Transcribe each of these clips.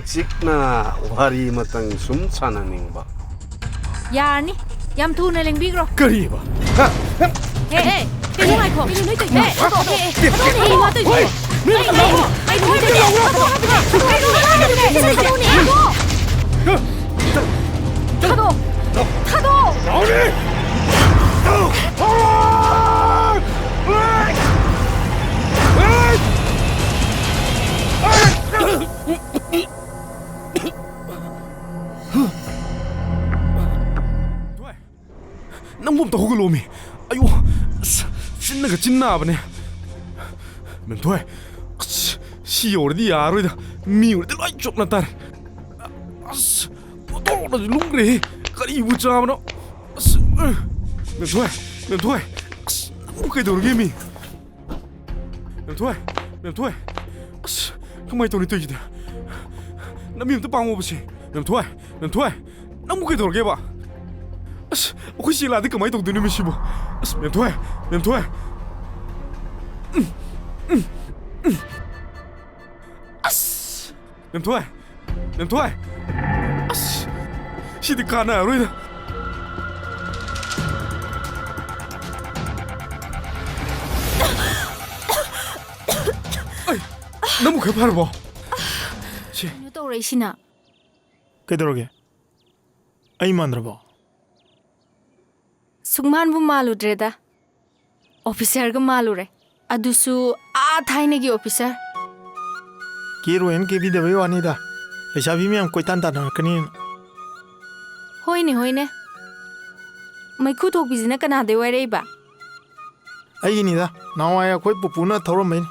chikna wari matang sum chana ningba. Yarni, yam thu na leng bigro. Kari ba? Hey, cái này không? Cái này tôi hey, hey, hoa tôi gì? Ai đuổi tôi đi? 타도! 타도! 나오니! nang bom tahu gelomi, ayo, sini ke Cina apa ni? Mentuai, si orang dia aru dah, miu dia lagi cok natar. Betul dah lungre, kali ibu cakap no. Mentuai, bukan itu orang mi. Mentuai, kemai tu ni tu je. Nami tu pangu bersih. Mentuai, nang bukan itu orang ba. Aku sila ada kemai tu dunia mesti bo. Mentuai. Mentuai. Si di kana aru dah. Ay, namu kepar bo. Si. Ini tu orang sini. Kedoroge. Ay mandra bo. Sukman bu malu dreda. Officer ke malu re. Adusu thai negi officer. Kiro en ke bida bayo ani da. Lesabi mi am koi tan tan kani. Hoi ne. Mai khu thok bizina kana de wai rei ba. Ay ni da. Nawaya koi pupuna thorom mai.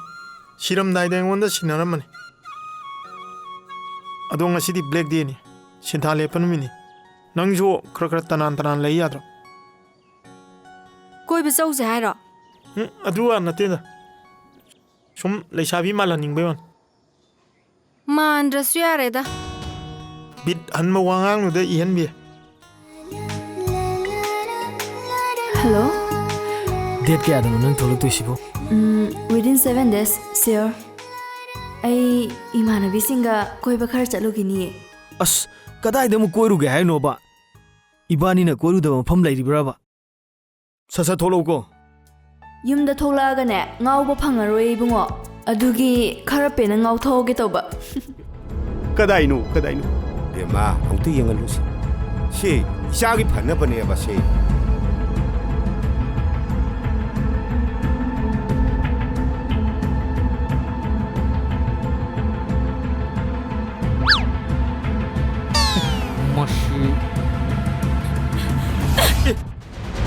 Siram dai da ngonda sinaram mani. Adong asidi black day ni. Sintale panumi ni. Nangjo kra tanan lai yadro. Koi ba zau zai ro. Adua na te da. Sum lesabi malaning bayon. Ma andras yare da. Bit han ma wangang no da ihan bi. Hello? Date kaya dah nang tolong tu siapa? Within 7 days, sir. Ay imanabi singa koi bakar chalo gini. As, kadai dah mu koi rugi hai no ba. Ibani na koi rugi dah pam lagi berapa? Sasa tolong ko. Yumda thola aga ne ngau ba phangaroi bungo. Adugi kharape na ngau thoge toba. Kadai nu. Dema, ang tu yang alusi. Si, siya ki phana bane ba si. Masih.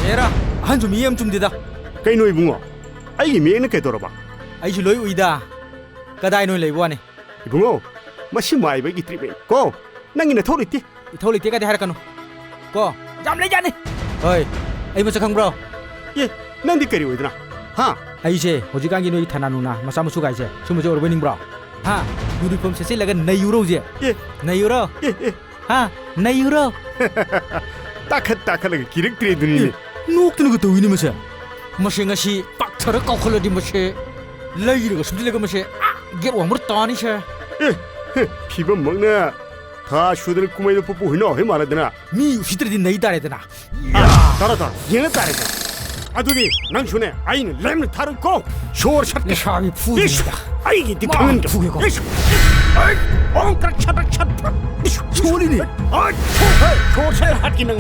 Era, han cumi am cumi dah. Kay no ibungo. Ay mi na kay dora ba. Ay si loy uida. Kadai noi lei buane. Ibungo, masih mai ba gitri be. Ko, nangina thori ti. Ithau lei tiga dah kanu. Ko, jam lei jani. Oi, ay macam kang bro. Ye, nandi kari wedna. Ha. Ay se, hojik kang ini thana nuna, masa musuh guys se. Cuma je orang bro. Ha, uniform sesi lagi €9 je. Ye, €9. ye. Ha, €9. Takhat lagi kirik tri dunia. Nuk tu nak tahu ini macam. Masih ngasi pak teruk kau kalau di masih. Lagi juga sudah lagi masih. Get uang bertani saya. Piba mana? Tha sudah kumai itu pupu hina he mana dena. Mi fitri di naik dah dena. Tara, yang tara. Aduh ni, nang sune, ain lem tara ko. Shor shat. Ni sahaja full dah. Ain di kangen full ko. Ay, orang kerja chat. Shor ini. Ay, shor saya hati nang.